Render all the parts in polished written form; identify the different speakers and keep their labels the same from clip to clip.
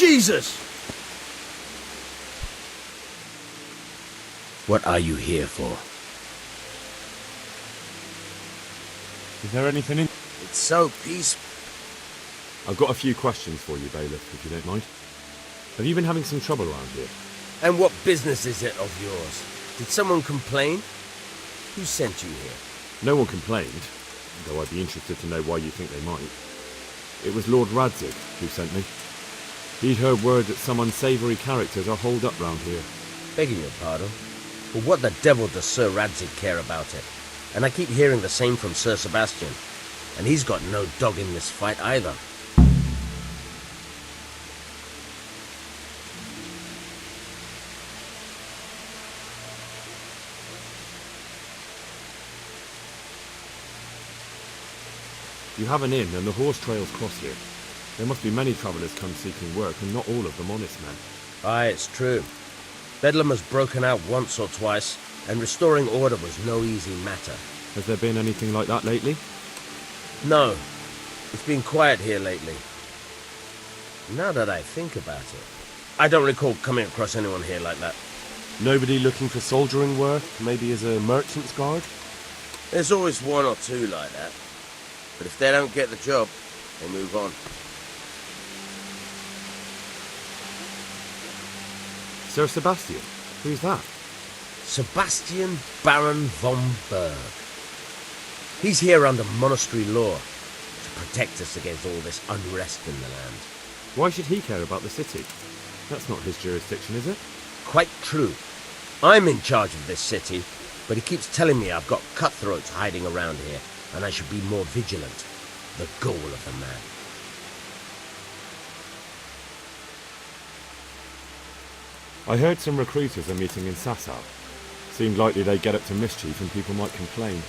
Speaker 1: Jesus! What are you here for?
Speaker 2: Is there anything in...
Speaker 1: It's so peaceful.
Speaker 2: I've got a few questions for you, Bailiff, if you don't mind. Have you been having some trouble around here?
Speaker 1: And what business is it of yours? Did someone complain? Who sent you here?
Speaker 2: No one complained, though I'd be interested to know why you think they might. It was Lord Radzig who sent me. He'd heard word that some unsavoury characters are holed up round here.
Speaker 1: Begging your pardon, but what the devil does Sir Radzig care about it? And I keep hearing the same from Sir Sebastian, and he's got no dog in this fight either.
Speaker 2: You have an inn and the horse trails cross here. There must be many travellers come seeking work, and not all of them honest men.
Speaker 1: Aye, it's true. Bedlam has broken out once or twice, and restoring order was no easy matter.
Speaker 2: Has there been anything like that lately?
Speaker 1: No. It's been quiet here lately. Now that I think about it, I don't recall coming across anyone here like that.
Speaker 3: Nobody looking for soldiering work, maybe as a merchant's guard?
Speaker 1: There's always one or two like that. But if they don't get the job, they move on.
Speaker 2: Sir Sebastian? Who's that?
Speaker 1: Sebastian Baron von Berg. He's here under monastery law to protect us against all this unrest in the land.
Speaker 2: Why should he care about the city? That's not his jurisdiction, is it?
Speaker 1: Quite true. I'm in charge of this city, but he keeps telling me I've got cutthroats hiding around here, and I should be more vigilant. The goal of the man.
Speaker 2: I heard some recruiters are meeting in Sasau. Seemed likely they get up to mischief and people might complain.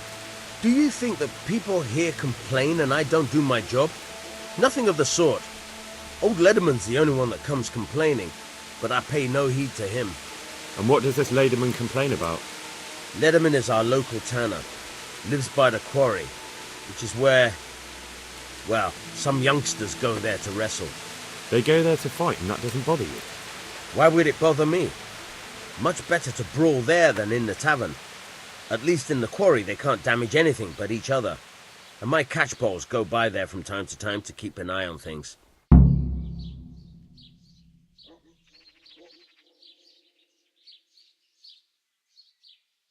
Speaker 1: Do you think that people here complain and I don't do my job? Nothing of the sort. Old Lederman's the only one that comes complaining, but I pay no heed to him.
Speaker 2: And what does this Lederman complain about?
Speaker 1: Lederman is our local tanner. Lives by the quarry, which is where, well, some youngsters go there to wrestle.
Speaker 2: They go there to fight and that doesn't bother you?
Speaker 1: Why would it bother me? Much better to brawl there than in the tavern. At least in the quarry they can't damage anything but each other. And my catchpoles go by there from time to keep an eye on things.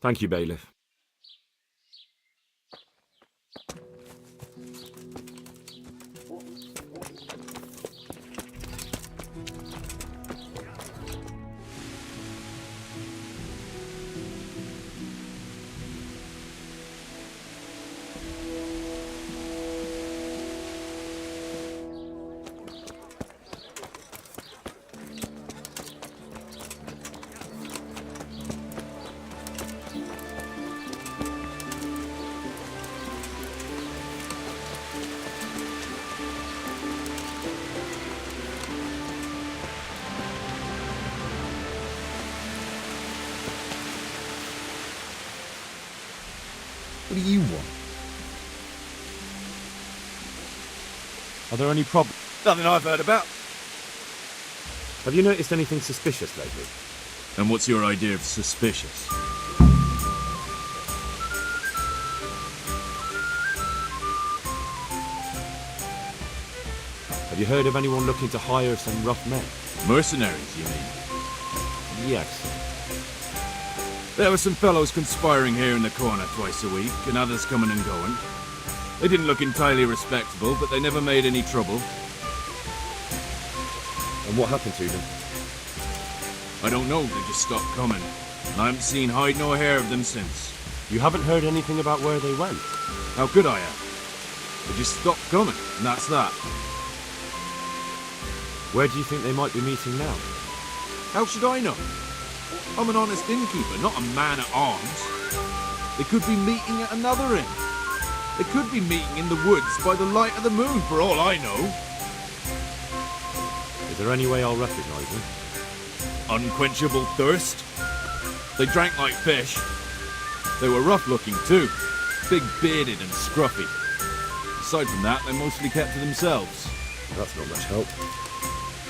Speaker 2: Thank you, Bailiff.
Speaker 3: What do you want? Are there any problems?
Speaker 4: Nothing I've heard about.
Speaker 2: Have you noticed anything suspicious lately?
Speaker 4: And what's your idea of suspicious?
Speaker 2: Have you heard of anyone looking to hire some rough men?
Speaker 4: Mercenaries, you mean?
Speaker 2: Yes.
Speaker 4: There were some fellows conspiring here in the corner twice a week, and others coming and going. They didn't look entirely respectable, but they never made any trouble.
Speaker 2: And what happened to them?
Speaker 4: I don't know, they just stopped coming. And I haven't seen hide nor hair of them since.
Speaker 3: You haven't heard anything about where they went?
Speaker 4: How could I have? They just stopped coming, and that's that.
Speaker 2: Where do you think they might be meeting now?
Speaker 4: How should I know? I'm an honest innkeeper, not a man at arms. They could be meeting at another inn. They could be meeting in the woods by the light of the moon, for all I know.
Speaker 2: Is there any way I'll recognise them?
Speaker 4: Unquenchable thirst. They drank like fish. They were rough-looking too, big-bearded and scruffy. Aside from that, they mostly kept to themselves.
Speaker 2: That's not much help.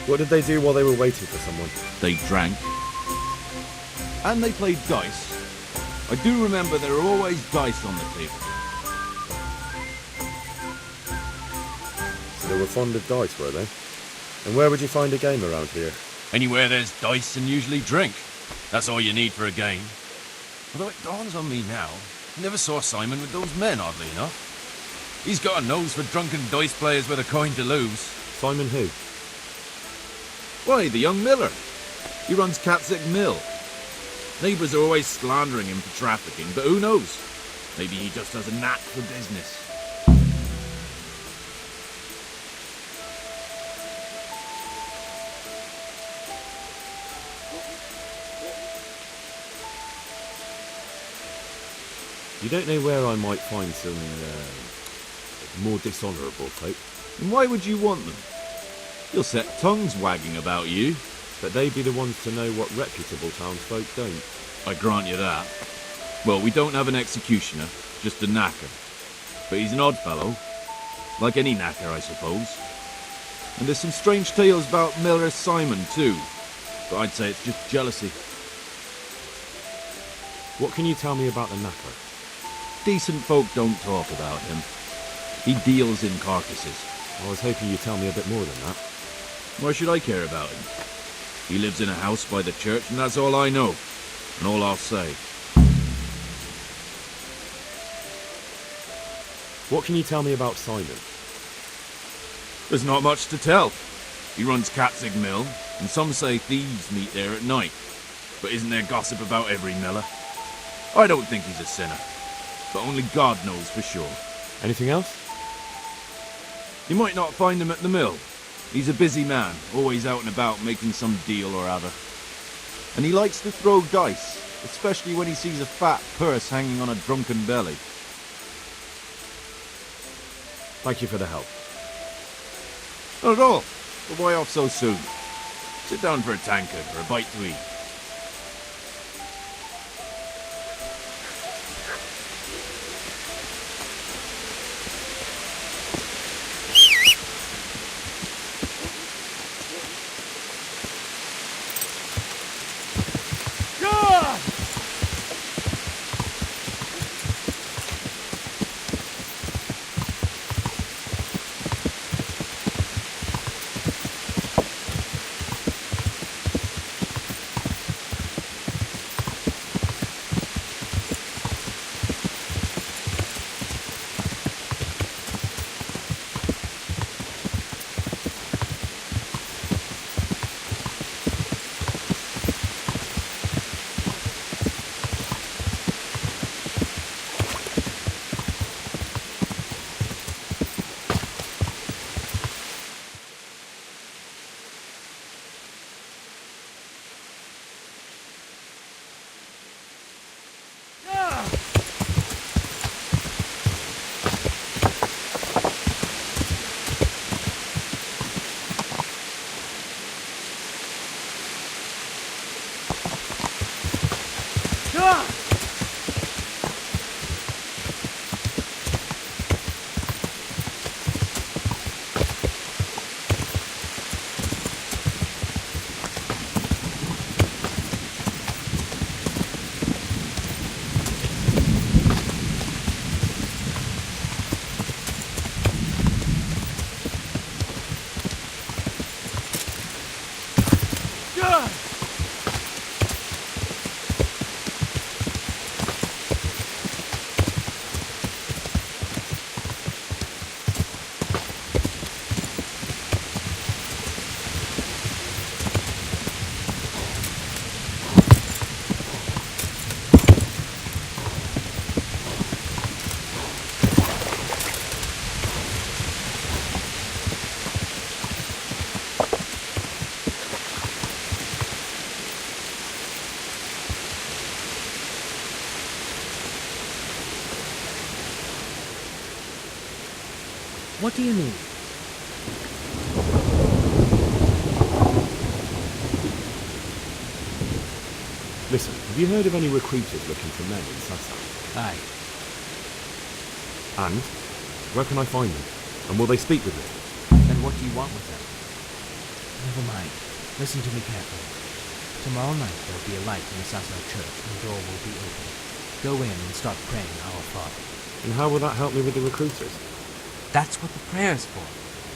Speaker 2: What did they do while they were waiting for someone?
Speaker 4: They drank. And they played dice. I do remember there were always dice on the table.
Speaker 2: So they were fond of dice, were they? And where would you find a game around here?
Speaker 5: Anywhere there's dice and usually drink. That's all you need for a game. Although it dawns on me now, I never saw Simon with those men, oddly enough. He's got a nose for drunken dice players with a coin to lose.
Speaker 2: Simon who?
Speaker 4: Why, the young miller. He runs Catzick Mill. Neighbours are always slandering him for trafficking, but who knows? Maybe he just has a knack for business.
Speaker 2: You don't know where I might find some more dishonourable folk?
Speaker 4: And why would you want them? You'll set tongues wagging about you.
Speaker 2: But they'd be the ones to know what reputable townsfolk don't.
Speaker 4: I grant you that. Well, we don't have an executioner, just a knacker. But he's an odd fellow. Like any knacker, I suppose. And there's some strange tales about Miller Simon, too. But I'd say it's just jealousy.
Speaker 2: What can you tell me about the knacker?
Speaker 4: Decent folk don't talk about him. He deals in carcasses.
Speaker 2: I was hoping you'd tell me a bit more than that.
Speaker 4: Why should I care about him? He lives in a house by the church, and that's all I know. And all I'll say.
Speaker 2: What can you tell me about Simon?
Speaker 4: There's not much to tell. He runs Catzick Mill, and some say thieves meet there at night. But isn't there gossip about every miller? I don't think he's a sinner. But only God knows for sure.
Speaker 2: Anything else?
Speaker 4: You might not find him at the mill. He's a busy man, always out and about making some deal or other. And he likes to throw dice, especially when he sees a fat purse hanging on a drunken belly.
Speaker 2: Thank you for the help.
Speaker 4: Not at all. But why off so soon? Sit down for a tankard or a bite to eat.
Speaker 6: What do you mean?
Speaker 2: Listen, have you heard of any recruiters looking for men in Sassan?
Speaker 6: Aye.
Speaker 2: And? Where can I find them? And will they speak with me?
Speaker 6: Then what do you want with them? Never mind. Listen to me carefully. Tomorrow night there'll be a light in the Sasna church and the door will be open. Go in and start praying Our Father.
Speaker 2: And how will that help me with the recruiters?
Speaker 7: That's what the prayer's for.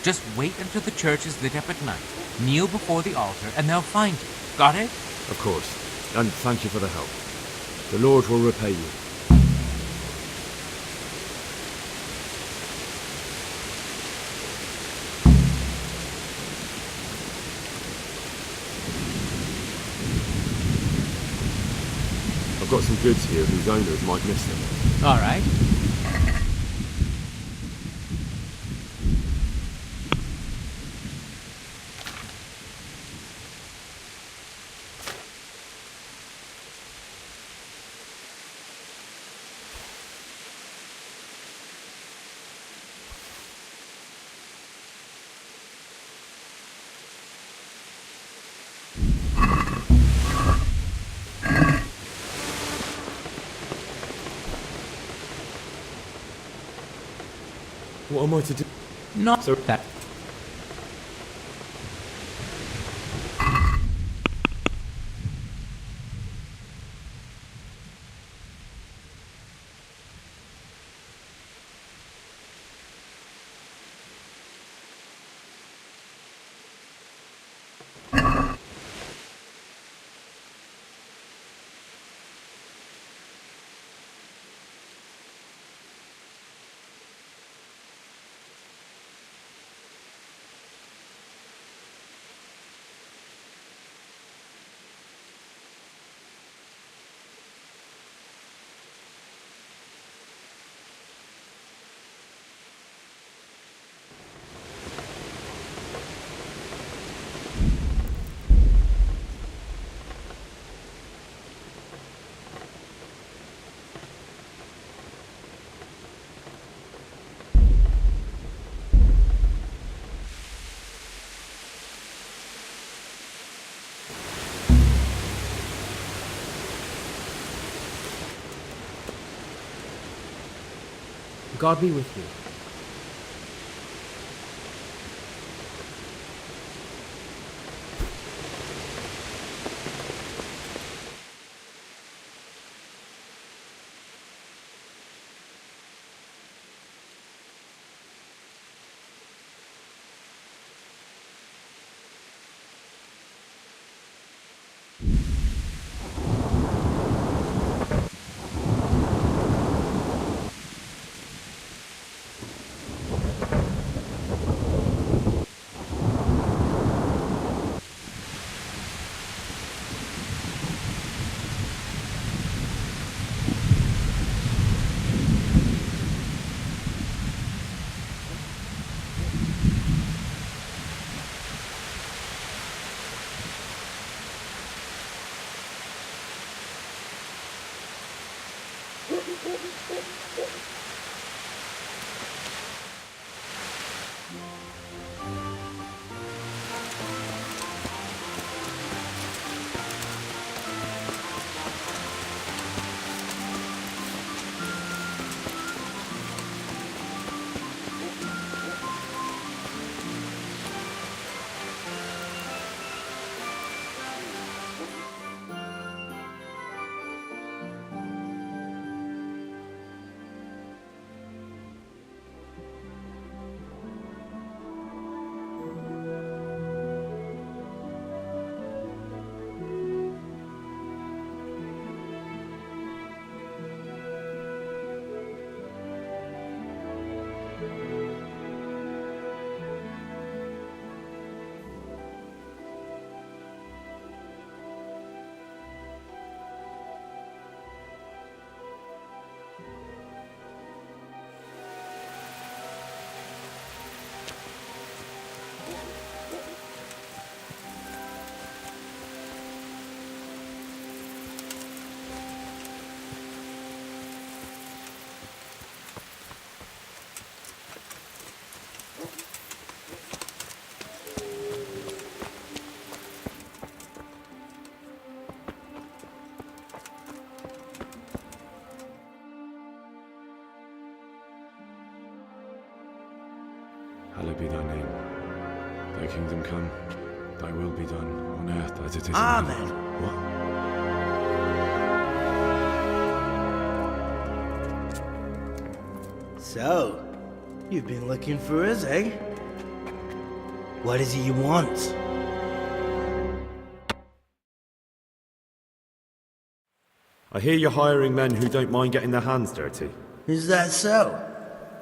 Speaker 7: Just wait until the church is lit up at night. Kneel before the altar and they'll find you. Got it?
Speaker 2: Of course. And thank you for the help. The Lord will repay you. I've got some goods here whose owners might miss them.
Speaker 7: All right.
Speaker 2: What am I to do?
Speaker 7: Not
Speaker 2: So-
Speaker 7: that.
Speaker 6: God be with you.
Speaker 2: Hallowed be thy name. Thy kingdom come. Thy will be done, on earth as it is in
Speaker 8: Amen.
Speaker 2: heaven. What?
Speaker 8: So, you've been looking for us, eh? What is it you want?
Speaker 2: I hear you're hiring men who don't mind getting their hands dirty.
Speaker 8: Is that so?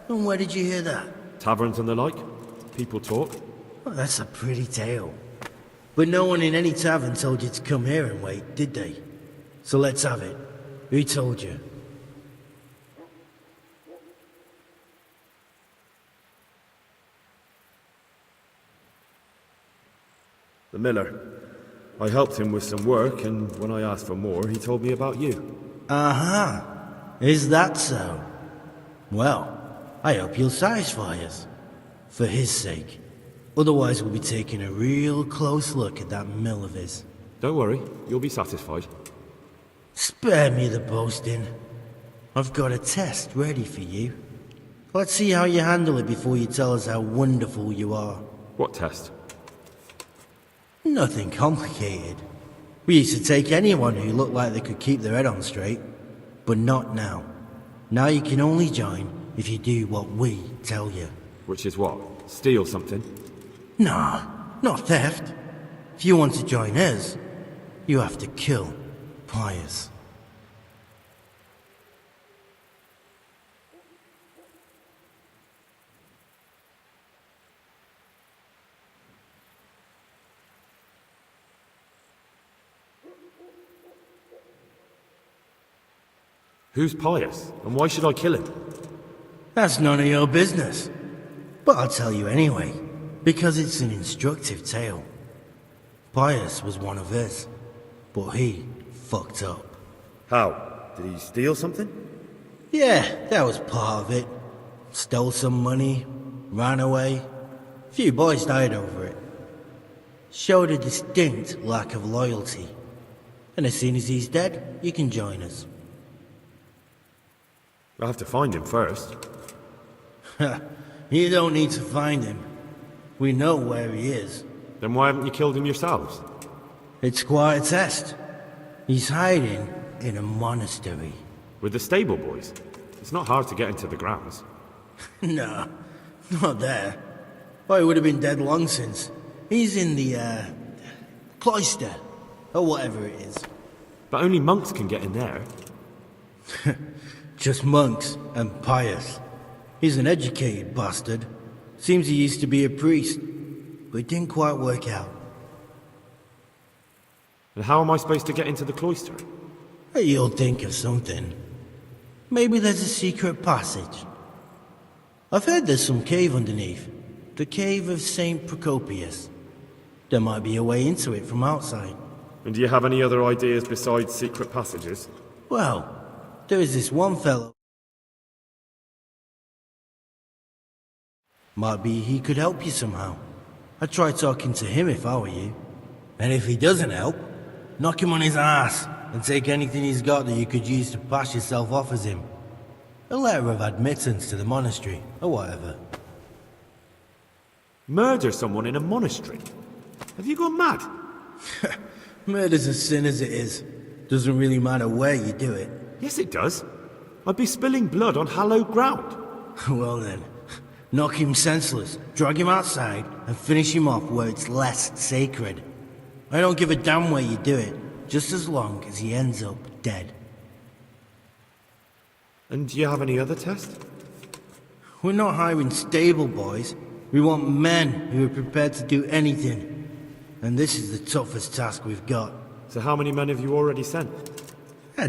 Speaker 8: And where did you hear that?
Speaker 2: Taverns and the like. People talk.
Speaker 8: Well, that's a pretty tale. But no one in any tavern told you to come here and wait, did they? So let's have it. Who told you?
Speaker 2: The miller. I helped him with some work, and when I asked for more, he told me about you.
Speaker 8: Uh-huh. Is that so? Well, I hope you'll satisfy us. For his sake. Otherwise we'll be taking a real close look at that mill of his.
Speaker 2: Don't worry, you'll be satisfied.
Speaker 8: Spare me the boasting. I've got a test ready for you. Let's see how you handle it before you tell us how wonderful you are.
Speaker 2: What test?
Speaker 8: Nothing complicated. We used to take anyone who looked like they could keep their head on straight. But not now. Now you can only join if you do what we tell you.
Speaker 2: Which is what? Steal something?
Speaker 8: Nah, not theft. If you want to join us, you have to kill Pius.
Speaker 2: Who's Pius, and why should I kill him?
Speaker 8: That's none of your business. But I'll tell you anyway, because it's an instructive tale. Pius was one of us, but he fucked up.
Speaker 2: How? Did he steal something?
Speaker 8: Yeah, that was part of it. Stole some money, ran away. A few boys died over it. Showed a distinct lack of loyalty. And as soon as he's dead, you can join us.
Speaker 2: I'll have to find him first.
Speaker 8: You don't need to find him. We know where he is.
Speaker 2: Then why haven't you killed him yourselves?
Speaker 8: It's quite a test. He's hiding in a monastery.
Speaker 2: With the stable boys? It's not hard to get into the grounds.
Speaker 8: No, not there. Oh, he would have been dead long since. He's in the, cloister, or whatever it is.
Speaker 2: But only monks can get in there.
Speaker 8: Just monks and Pius. He's an educated bastard. Seems he used to be a priest, but it didn't quite work out.
Speaker 2: And how am I supposed to get into the cloister?
Speaker 8: You'll think of something. Maybe there's a secret passage. I've heard there's some cave underneath. The cave of St. Procopius. There might be a way into it from outside.
Speaker 2: And do you have any other ideas besides secret passages?
Speaker 8: Well, there is this one fellow. Might be he could help you somehow. I'd try talking to him if I were you. And if he doesn't help, knock him on his ass and take anything he's got that you could use to pass yourself off as him. A letter of admittance to the monastery, or whatever.
Speaker 2: Murder someone in a monastery? Have you gone mad?
Speaker 8: Murder's a sin as it is. Doesn't really matter where you do it.
Speaker 2: Yes, it does. I'd be spilling blood on hallowed ground.
Speaker 8: Well then, knock him senseless, drag him outside, and finish him off where it's less sacred. I don't give a damn where you do it, just as long as he ends up dead.
Speaker 2: And do you have any other test?
Speaker 8: We're not hiring stable boys. We want men who are prepared to do anything. And this is the toughest task we've got.
Speaker 2: So how many men have you already sent?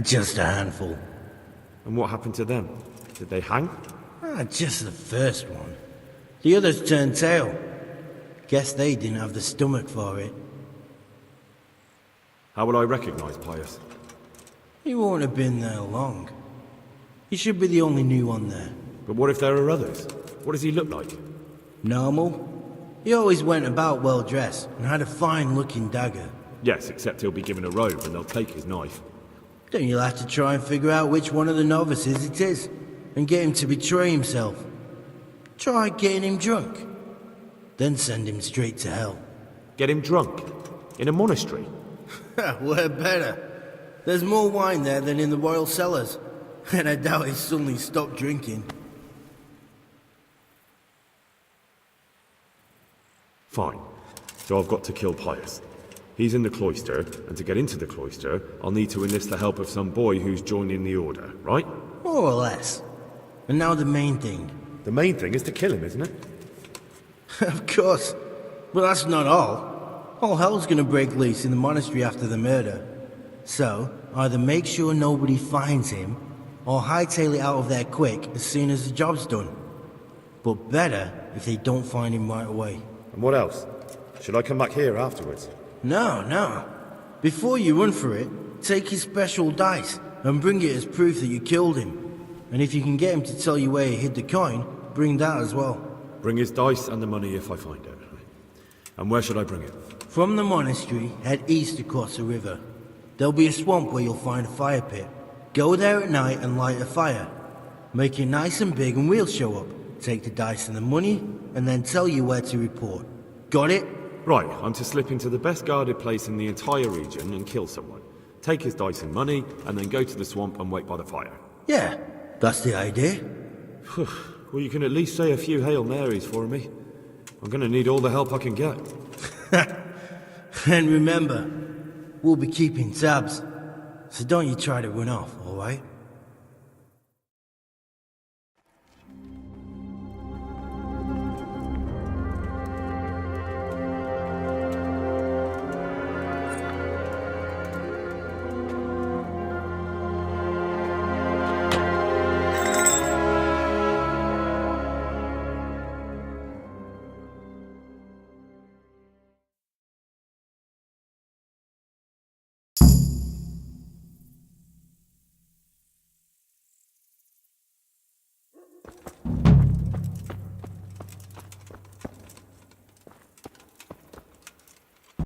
Speaker 8: Just a handful.
Speaker 2: And what happened to them? Did they hang?
Speaker 8: Just the first one. The others turned tail. Guess they didn't have the stomach for it.
Speaker 2: How will I recognize Pius?
Speaker 8: He won't have been there long. He should be the only new one there.
Speaker 2: But what if there are others? What does he look like?
Speaker 8: Normal. He always went about well dressed and had a fine looking dagger.
Speaker 2: Yes, except he'll be given a robe and they'll take his knife.
Speaker 8: Then you'll have to try and figure out which one of the novices it is, and get him to betray himself. Try getting him drunk, then send him straight to hell.
Speaker 2: Get him drunk? In a monastery?
Speaker 8: We're better. There's more wine there than in the royal cellars. And I doubt he's suddenly stopped drinking.
Speaker 2: Fine. So I've got to kill Pius. He's in the cloister, and to get into the cloister, I'll need to enlist the help of some boy who's joining the order, right?
Speaker 8: More or less. And now the main thing.
Speaker 2: The main thing is to kill him, isn't it?
Speaker 8: Of course. But that's not all. All hell's gonna break loose in the monastery after the murder. So, either make sure nobody finds him, or hightail it out of there quick as soon as the job's done. But better if they don't find him right away.
Speaker 2: And what else? Should I come back here afterwards?
Speaker 8: No. Before you run for it, take his special dice and bring it as proof that you killed him. And if you can get him to tell you where he hid the coin, bring that as well.
Speaker 2: Bring his dice and the money if I find it. And where should I bring it?
Speaker 8: From the monastery, head east across the river. There'll be a swamp where you'll find a fire pit. Go there at night and light a fire. Make it nice and big and we'll show up. Take the dice and the money, and then tell you where to report. Got it?
Speaker 2: Right, I'm to slip into the best guarded place in the entire region and kill someone. Take his dice and money, and then go to the swamp and wait by the fire.
Speaker 8: Yeah, that's the idea.
Speaker 2: Well, you can at least say a few Hail Marys for me. I'm gonna need all the help I can get.
Speaker 8: And remember, we'll be keeping tabs. So don't you try to run off, alright?